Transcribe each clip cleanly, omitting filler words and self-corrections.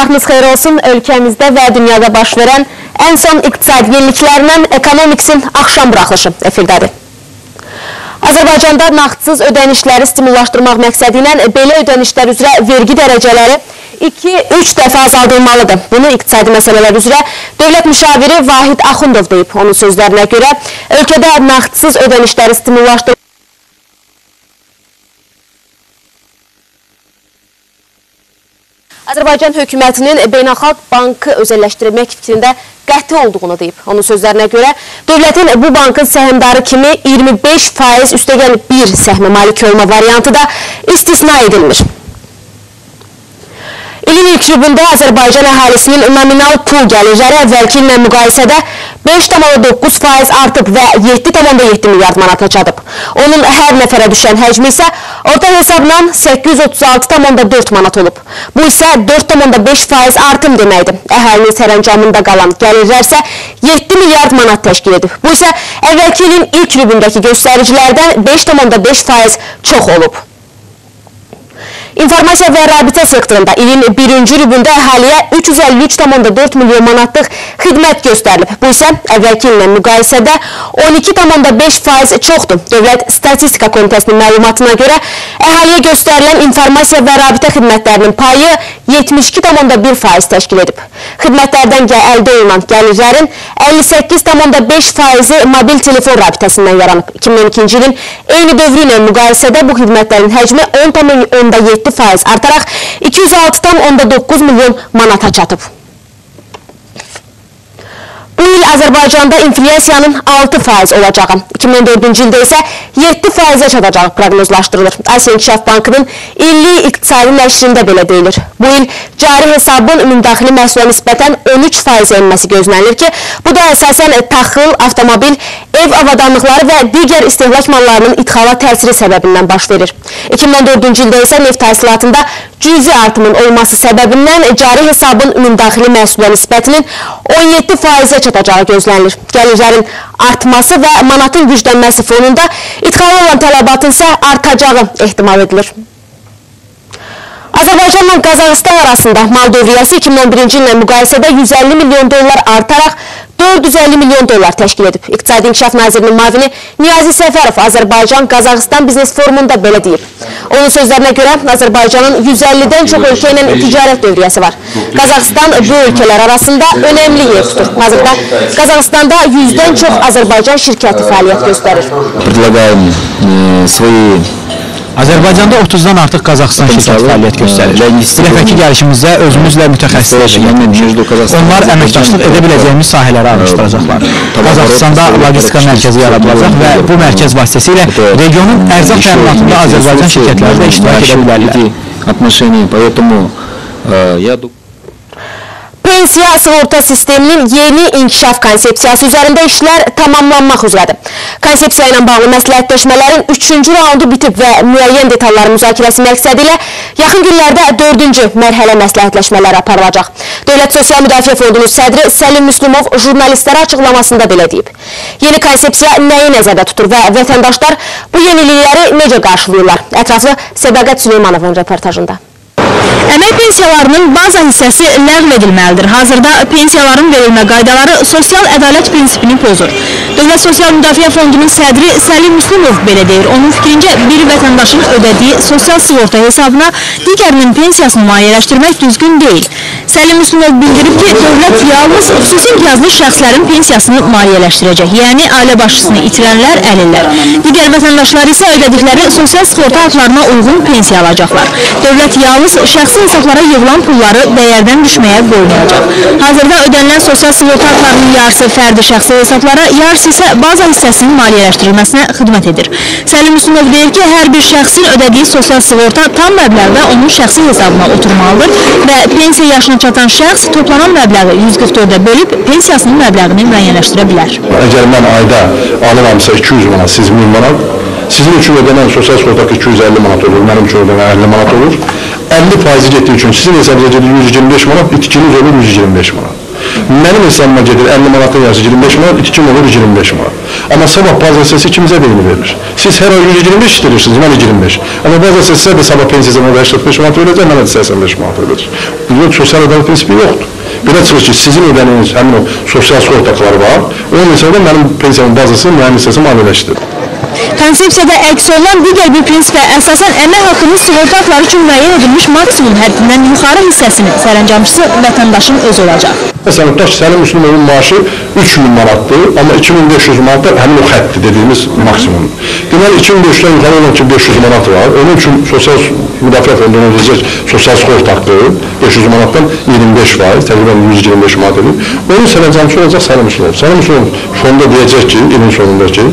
Sabahınız xeyir olsun. Ölkəmizdə və dünyada baş verən ən son iqtisadi yeniliklərindən Economics'in axşam buraxılışı efirdədir. Azərbaycanda nağdsız ödənişləri stimullaşdırmaq məqsədi ilə belə ödənişlər üzrə vergi dərəcələri 2-3 dəfə azaldılmalıdır. Bunu iqtisadi məsələlər üzrə dövlət müşaviri Vahid Axundov deyib. Onun sözlərinə görə ölkədə nağdsız ödənişləri stimullaşdırmaq Azərbaycan hökumətinin beynəlxalq bankı özəlləşdirmək fikrində qəti olduğunu deyib. Onun sözlərinə görə dövlətin bu bankın səhmdarı kimi 25% üstəgəl bir səhmə malik olma variantı da istisna edilmir. İlin ilk rübündə Azərbaycan əhalisinin nominal pul gəlirləri əvvəlki illə müqayisədə 5,9% artıb və 7,7 milyard manata çatıb. Onun hər nəfərə düşən həcmi isə orta hesabla 836,4 manat olub. Bu isə 4,5% artım deməkdir. Əhalinin sərəncamında qalan gəlirlər isə 7 milyard manat təşkil edib. Bu isə əvvəlki ilin ilk rübündəki göstəricilərdən 5,5% çox olub. İnformasiya və rabitə sektorunda ilin birinci rübündə əhaliyə 353,4 milyon manatlıq xidmət göstərilib. Bu isə əvvəlki illə müqayisədə 12,5% çoxdur. Dövlət Statistika Komitəsinin məlumatına görə əhaliyə göstərilən informasiya və rabitə xidmətlərinin payı 72,1% təşkil edib. Xidmətlərdən əldə olunan gəlirlərin 58,5%-i mobil telefon rabitəsindən yaranıb. 2012-ci ilin eyni dövrü ilə müqayisədə bu xidmətlərin həcmi 10,7% artaraq 206,9 milyon manata çatıb. Bu il Azərbaycanda inflyasiyanın 6% olacağı, 2014-cü ildə isə 7%-ə çatacağı proqnozlaşdırılır. Asiya İnkişaf Bankının illik iqtisadi nəşrində belə deyilir. Bu il cari hesabın ümumdaxili məhsula nisbətən 13% enməsi gözlənilir ki, bu da əsasən taxıl, avtomobil, ev avadanlıqları və digər istehlak mallarının idxala təsiri səbəbindən baş verir. 2014-cü ildə isə neft hasilatında cüzi artımın olması səbəbindən cari hesabın ümumdaxili məhsula nisbətinin 17%-ə çatacağı gözlənilir. Gəlirlərin artması və manatın güclənməsi fonunda idxala olan tələbatın isə artacağı ehtimal edilir. Azərbaycanla Qazaxıstan arasında mal dövriyyəsi 2011-ci illə müqayisədə 150 milyon dollar artaraq 450 milyon dollar təşkil edib. İqtisadi İnkişaf Nazirinin müavini Niyazi Səfərov Azərbaycan-Qazaxıstan biznes forumunda belə deyib. Onun sözlərinə görə Azərbaycanın 150-dən çox ölkə ilə ticarət dövriyyəsi var. Qazaxıstan bu ölkələr arasında önəmli yer tutur. Hazırda Qazaxıstanda 100-dən çox Azərbaycan şirkəti fəaliyyət göstərir. Azərbaycanda 30-dan artıq Qazaxıstan şirkəti fəaliyyət göstərir. Bu dəfəki gəlişimizdə özümüzlə mütəxəssislər gətirmişik. Onlar əməkdaşlıq edə biləcəyimiz sahələri araşdıracaqlar. Qazaxıstanda logistika mərkəzi yaradılacaq və bu mərkəz vasitəsilə regionun ərzaq təminatında Azərbaycan şirkətləri də iştirak edə bilərlər. Pensiya sığorta sisteminin yeni inkişaf konsepsiyası üzərində işlər tamamlanmaq üzrədir. Konsepsiya ilə bağlı məsləhətləşmələrin 3-cü raundu bitib və müəyyən detalların müzakirəsi məqsədi ilə yaxın günlərdə 4-cü mərhələ məsləhətləşmələri aparılacaq. Dövlət Sosial Müdafiə Fondunun sədri Səlim Müslümov jurnalistlərə açıqlamasında belə deyib. Yeni konsepsiya nəyi nəzərdə tutur və vətəndaşlar bu yenilikləri necə qarşılayırlar? Ətraflı Sədaqət Süleymanovun reportajında. Əmək pensiyalarının baza hissəsi ləğv edilməlidir. Hazırda pensiyaların verilmə qaydaları sosial ədalət prinsipini pozur. Dövlət Sosial Müdafiə Fondunun sədri Səlim Müslümov belə deyir. Onun fikrincə bir vətəndaşın ödədiyi sosial sığorta hesabına digərinin pensiyasını maliyyələşdirmək düzgün deyil. Səlim Müslümov bildirib ki, dövlət yalnız xüsusi imtiyazlı şəxslərin pensiyasını maliyyələşdirəcək. Yəni, ailə başçısını itirənlər əlillər. Digər vətəndaşlar isə ödədikləri sosial sığorta haqlarına uyğun pensiya alacaqlar. Dövlət yalnız şəxsi hesablara yığılan pulları dəyərdən düşməyə qoymayacaq. Hazırda ödənilən sosial sığorta haqlarının yarısı fərdi şəxsi hesablara, yarısı isə baza hissəsinin maliyyələşdirilməsinə xidmət edir. Səlim Müslümov deyir ki, hər bir şəxsin ödədiyi sosial sığorta tam məbləğdə onun şəxsi hesabına oturmalıdır və pensiya yaşına çatan şəxs toplanan məbləği 144-ə bölüb pensiyasının məbləğini müəyyənləşdirə bilər. Əgər mən ayda alıramsa 200 manat, 1000 manat, sizin üçün ödənən sosial sığorta 250 manat olur, mənim üçün ödənən 50 manat olur. 50% getdiyi üçün sizin hesabınıza gedir 125 manat, itkiniz olur 125 manat. Mənim hesabıma gedir 50 manatın yarısı 25 manat, itkim olur 125 manat. Amma sabah bazı hissəsi kimizə deyini verilir. Siz hər ay 125 istəyirsiniz, mən 25. Amma bazı hissəsi də sabah pensiyasına 85 manat verəcək, mən də 85 manat verəcək. sosial ədalət prinsipi yoxdur. Belə çıxır ki, sizin ödəniyiniz həmin o sosial sığortalar var, onun hesabında mənim pensiyamın bazası mənim hissəsi maliyyələşdir. Konsepsiyada əks olunan digər bir prinsipə əsasən əmək haqqının sığorta haqları üçün müəyyən edilmiş maksimum həddindən yuxarı hissəsini sərəncamçısı vətəndaşın özü olacaq. Məsələn, tutaq ki, Səlim Müslümovun maaşı 3000 manatdır, amma 2500 manat da həmin o xətti dediyimiz maksimum. Deməli, 2500-dən yuxarı olan ki, 500 manat var, onun üçün sosial müdafiə fondunun ödəyəcək sosial sığorta haqqı 500 manatdan 25%, təqribən 125 manat edir. Onun sərəncamçısı olacaq Səlim Müslümov. Səlim Müslümov fonda deyəcək ki, ilin sonunda ki,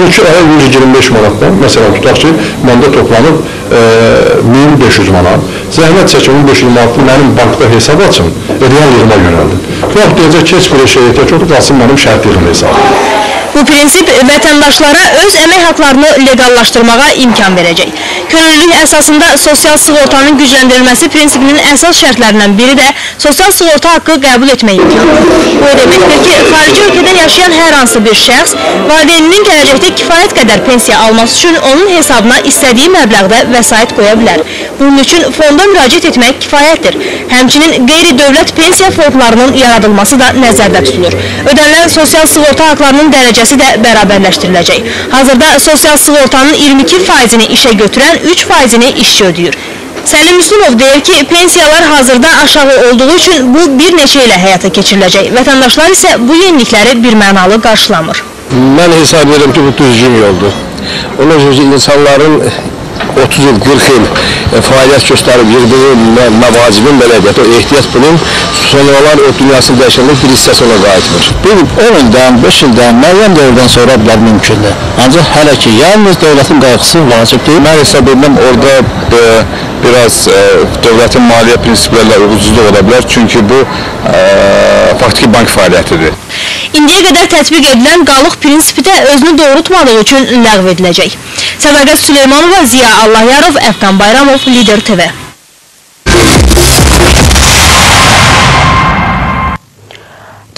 12 aya 125 manatdan, məsələn, tutaq ki, məndə toplanıb 1500 manat, zəhmət çəkin 1500 manatlı mənim bankda hesab açın, real yığıma yönəldin. Yox, deyəcək ki, heç bir şey ehtiyac yoxdur, qalsın mənim şərt yığım hesabı. Bu prinsip vətəndaşlara öz əmək haqlarını legallaşdırmağa imkan verəcək. Könüllülük əsasında sosial sığortanın gücləndirilməsi prinsipinin əsas şərtlərindən biri də sosial sığorta haqqı qəbul etmək imkanıdır. Bu deməkdir ki, xarici ölkədə yaşayan hər hansı bir şəxs valideyninin gələcəkdə kifayət qədər pensiya alması üçün onun hesabına istədiyi məbləğdə vəsait qoya bilər. Bunun üçün fonda müraciət etmək kifayətdir. Həmçinin qeyri-dövlət pensiya fondlarının yaradılması da nəzərdə tutulur. Ödənilən sosial sığorta haqlarının dərəcəsi də bərabərləşdiriləcək. Hazırda sosial sığortanın 22%-ni işə götürən 3%-ni işçi ödəyir. Səlim Müslümov deyir ki, pensiyalar hazırda aşağı olduğu üçün bu bir neçə ilə həyata keçiriləcək. Vətəndaşlar isə bu yenilikləri bir mənalı qarşılamır. Mən hesab edirəm ki, bu düzgün yoldur. Ona görə insanların 30 il, 40 il fəaliyyət göstərib yığdığı məvacibin belədir. O ehtiyac bunun sonralar o dünyasını dəyişənlik bir hissəsi ona qayıtmır. 10 ildən, 5 ildən, müəyyən dövrdən sonra bunlar mümkündür. Ancaq hələ ki, yalnız dövlətin qayğısı vacibdir. Mən hesab edirəm, orada biraz dövlətin maliyyə prinsiplərlə uğursuzluq ola bilər. Çünki bu faktiki bank fəaliyyətidir. İndiyə qədər tətbiq edilən qalıq prinsipi də özünü doğrultmadığı üçün ləğv ediləcək. Sədaqət Süleymanova, Ziya Allahyarov, Əfqan Bayramov, Lider TV.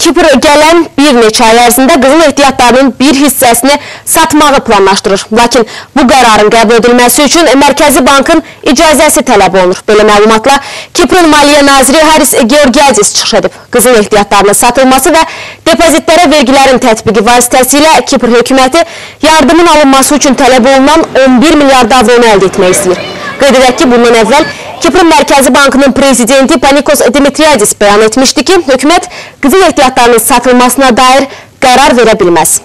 Kipr gələn bir neçə ay ərzində qızıl ehtiyatlarının bir hissəsini satmağı planlaşdırır. Lakin bu qərarın qəbul edilməsi üçün Mərkəzi Bankın icazəsi tələb olunur. Belə məlumatla Kiprın Maliyyə Naziri Haris Georgiadis çıxış edib. Qızıl ehtiyatlarının satılması və depozitlərə vergilərin tətbiqi vasitəsilə Kipr hökuməti yardımın alınması üçün tələb olunan 11 milyard avronu əldə etmək istəyir. Qeyd edək ki, bundan əvvəl Kiprın Mərkəzi Bankının prezidenti Panikos Dimitriadis bəyan etmişdi ki, hökumət qızıl ehtiyatlarının satılmasına dair qərar verə bilməz.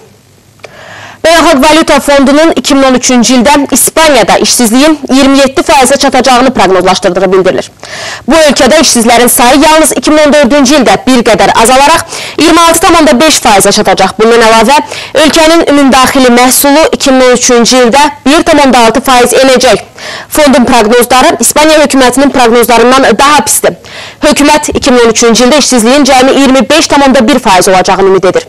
Beynəlxalq Valyuta Fondunun 2013-cü ildə İspaniyada işsizliyin 27%-ə çatacağını proqnozlaşdırdığı bildirilir. Bu ölkədə işsizlərin sayı yalnız 2014-cü ildə bir qədər azalaraq 26,5%-ə çatacaq. Bundan əlavə, ölkənin ümumdaxili məhsulu 2013-cü ildə 1,6% enəcək. Fondun proqnozları İspaniya hökumətinin proqnozlarından daha pisdir. Hökumət 2013-cü ildə işsizliyin cəmi 25,1% olacağını ümid edir.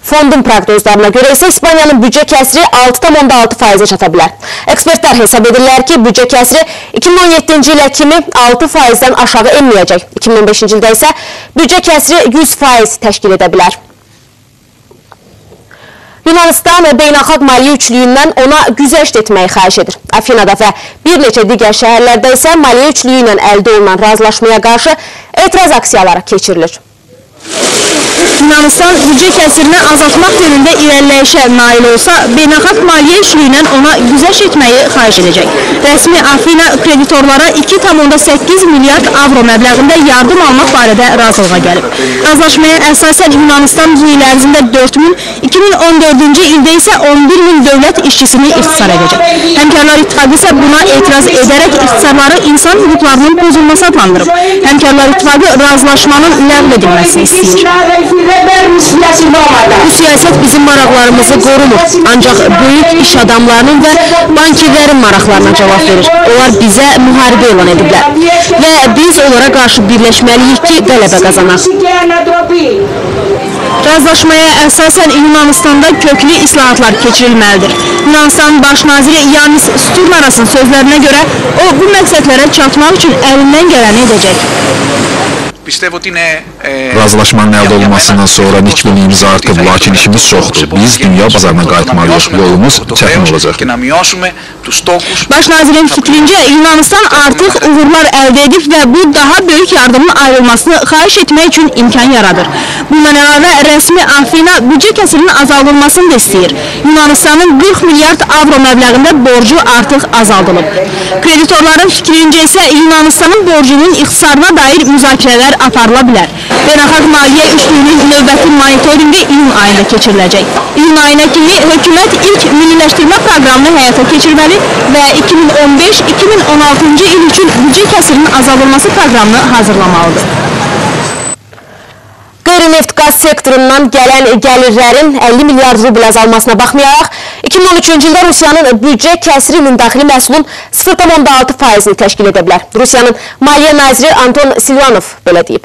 Fondun proqnozlarına görə isə İspaniyanın büdcə kəsiri 6,6%-ə çata bilər. Ekspertlər hesab edirlər ki, büdcə kəsiri 2017-ci ilə kimi 6%-dən aşağı enməyəcək. 2015-ci ildə isə büdcə kəsiri 100% təşkil edə bilər. Yunanistan beynəlxalq maliyyə üçlüyündən ona güzəşt etməyi xahiş edir. Afinada və bir neçə digər şəhərlərdə isə maliyyə üçlüyü ilə əldə olunan razılaşmaya qarşı etiraz aksiyaları keçirilir. Yunanistan büdcə kəsirini azaltmaq yönündə irəliləyişə nail olsa, beynəlxalq maliyyə üçlüyündən ona güzəşt etməyi xahiş edəcək. Rəsmi Afina kreditorlara 2,8 milyard avro məbləğində yardım almaq barədə razılığa gəlib. Razılaşmaya əsasən Yunanistan bu il ərzində 4000, 2014-cü ildə isə 11.000 dövlət işçisini ixtisar edəcək. Həmkarlar İttifaqı isə buna etiraz edərək ixtisarları insan hüquqlarının pozulması adlandırıb. Həmkarlar İttifaqı razılaşmanın ləğv edilməsini istəyir. Bu siyasət bizim maraqlarımızı qorumur, ancaq böyük iş adamlarının və bankirlərin maraqlarına cavab verir. Onlar bizə müharibə elan ediblər və biz onlara qarşı birləşməliyik ki, qələbə qazanaq. Razılaşmaya əsasən Yunanistanda köklü islahatlar keçirilməlidir. Yunanistan baş naziri Yanis Sturnarasın sözlərinə görə o bu məqsədlərə çatmaq üçün əlindən gələni edəcək. Razılaşmanın əldə olunmasından sonra nikbinliyimiz artıb, lakin işimiz çoxdur. Biz dünya bazarına qayıtmalıyıq. Yolumuz çətin olacaq. Baş nazirin fikrincə, Yunanistan artıq uğurlar əldə edib və bu daha böyük yardımın ayrılmasını xahiş etmək üçün imkan yaradır. Bundan əlavə, rəsmi Afina büdcə kəsirinin azaldılmasını da istəyir. Yunanistanın 40 milyard avro məbləğində borcu artıq azaldılıb. Kreditorların fikrincə isə Yunanistanın borcunun ixtisarına dair müzakirələr aparıla bilər. Beynəlxalq Maliyyə Üçlüyünün növbəti monitorinqi iyun ayında keçiriləcək. İyun ayına kimi hökumət ilk milliləşdirmə proqramını həyata keçirməli və 2015-2016-cı il üçün büdcə kəsirinin azaldılması proqramını hazırlamalıdır. Qeyri-neft qaz sektorundan gələn gəlirlərin 50 milyard rubl azalmasına baxmayaraq, 2013-cü ildə Rusiyanın büdcə kəsiri ümumdaxili məhsulun 0,6%-ni təşkil edə bilər. Rusiyanın Maliyyə naziri Anton Silvanov belə deyib.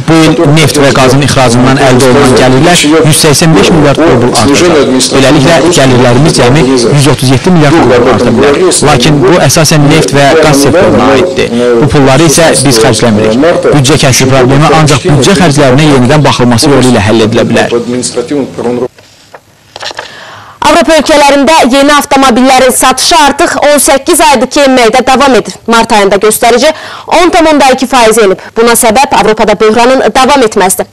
Bu il neft və qazın ixracından əldə olunan gəlirlər 185 milyard rubl artacaq. Beləliklə, gəlirlərimiz cəmi 137 milyard rubl arta bilər. Lakin bu əsasən neft və qaz sektoruna aiddir. Bu pulları isə biz xərcləmirik. Büdcə kəsiri problemi ancaq büdcə xərclərinə yenidən baxılması yolu ilə həll edilə bilər. Avropa ölkələrində yeni avtomobillərin satışı artıq 18 aydır ki, enməkdə davam edir. Mart ayında göstərici 10,2% enib. Buna səbəb Avropada böhranın davam etməsidir.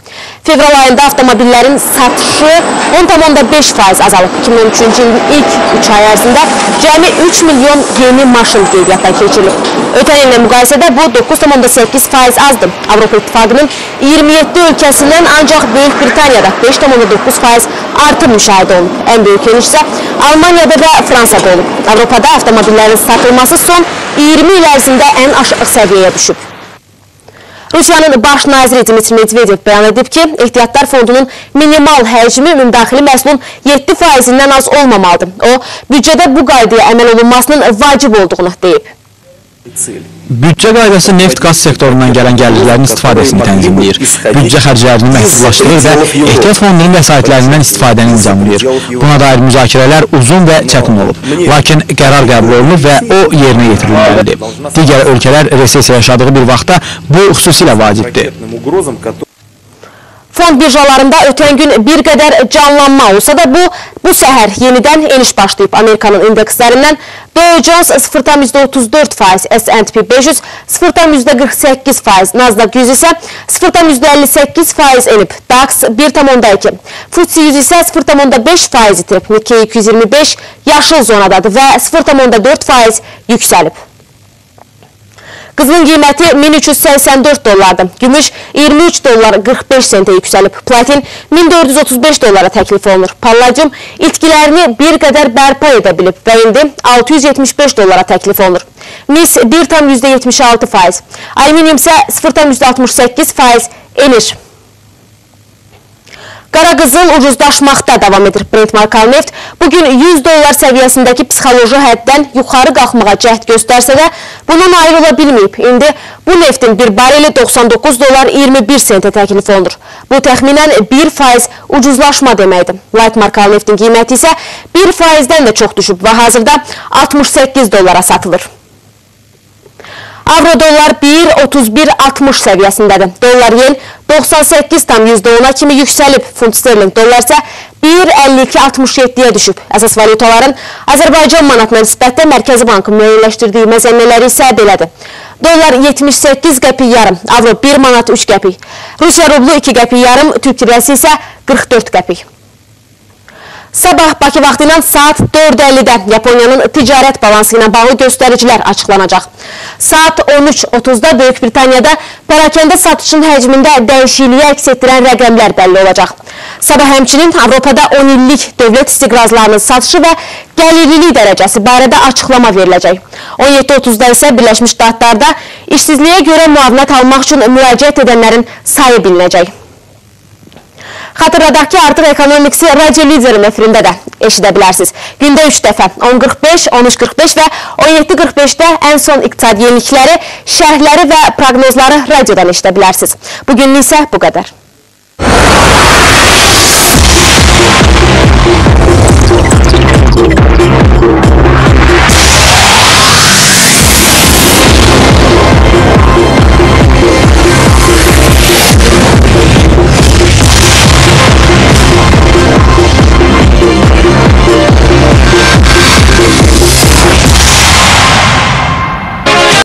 Fevral ayında avtomobillərin satışı 10,5% azalıb. 2013-cü ilin ilk 3 ay ərzində cəmi 3 milyon yeni maşın qeydiyyatdan keçirilib. Ötən illə müqayisədə bu 9,8% azdır. Avropa İttifaqının 27 ölkəsindən ancaq Böyük Britaniyada 5,9% artım müşahidə olunub. Ən böyük eniş isə Almaniyada və Fransada olub. Avropada avtomobillərin satılması son 20 il ərzində ən aşağı səviyyəyə düşüb. Rusiyanın baş naziri Dmitri Medvedev bəyan edib ki, ehtiyatlar fondunun minimal həcmi ümumdaxili məhsulun 7%-dən az olmamalıdır. O, büdcədə bu qaydaya əməl olunmasının vacib olduğunu deyib. Büdcə qaydası neft-qaz sektorundan gələn gəlirlərin istifadəsini tənzimləyir. Büdcə xərclərini məhdudlaşdırır və ehtiyat fondunun vəsaitlərindən istifadəni nizamlayır. Buna dair müzakirələr uzun və çətin olub. Lakin qərar qəbul olunub və o yerinə yetirilməlidir. Digər ölkələr resesiya yaşadığı bir vaxtda bu xüsusilə vacibdir. Fond birjalarında ötən gün bir qədər canlanma olsa da bu səhər yenidən eniş başlayıb. Amerikanın indekslərindən Dow Jones 0,34%, S&P 500 0,48%, Nasdaq 100 isə 0,58% enib. DAX 1,2%, FTSE 100 isə 0,5% itirib. Nikkei 225 yaşıl zonadadır və 0,4% yüksəlib. Qızılın qiyməti 1384 dollardır. Gümüş 23 dollar 45 sentə yüksəlib. Platin 1435 dollara təklif olunur. Palladium itkilərini bir qədər bərpa edə bilib və indi 675 dollara təklif olunur. Mis 1,76%. Alüminium isə 0,68% enir. Qara qızıl ucuzlaşmaqda davam edir. Brent markalı neft bugün 100 dollar səviyyəsindəki psixoloji həddən yuxarı qalxmağa cəhd göstərsə də bundan ayrıla bilməyib. İndi bu neftin bir bareli 99 dollar 21 sentə təklif olunur. Bu təxminən 1% ucuzlaşma deməkdir. Light markalı neftin qiyməti isə 1%-dən də çox düşüb və hazırda 68 dollara satılır. Avro-dollar 1,3160 səviyyəsindədir. Dollar yen 98,10 kimi yüksəlib. Funt sterling dollar isə 1,5267-yə düşüb. Əsas valutaların Azərbaycan manatına nisbətdə Mərkəzi Bankın müəyyənləşdirdiyi məzənnələri isə belədir. Dollar 78 qəpik yarım, avro 1 manat 3 qəpik. Rusiya rublu 2 qəpik yarım, Türk lirəsi isə 44 qəpik. Sabah Bakı vaxtı ilə saat 4:50-də Yaponiyanın ticarət balansı ilə bağlı göstəricilər açıqlanacaq. Saat 13:30-da Böyük Britaniyada pərakəndə satışın həcmində dəyişikliyi əks etdirən rəqəmlər bəlli olacaq. Sabah həmçinin Avropada 10 illik dövlət istiqrazlarının satışı və gəlirlilik dərəcəsi barədə açıqlama veriləcək. 17:30-da isə Birləşmiş Ştatlarda işsizliyə görə müavinət almaq üçün müraciət edənlərin sayı bilinəcək. Xatırladaq ki, artıq ekonomiksi radio liderin efirində də eşidə bilərsiniz. Gündə 3 dəfə 10:45, 13:45 və 17:45-də ən son iqtisadi yenilikləri, şərhləri və proqnozları radiodan eşidə bilərsiniz. Bugünlük isə bu qədər.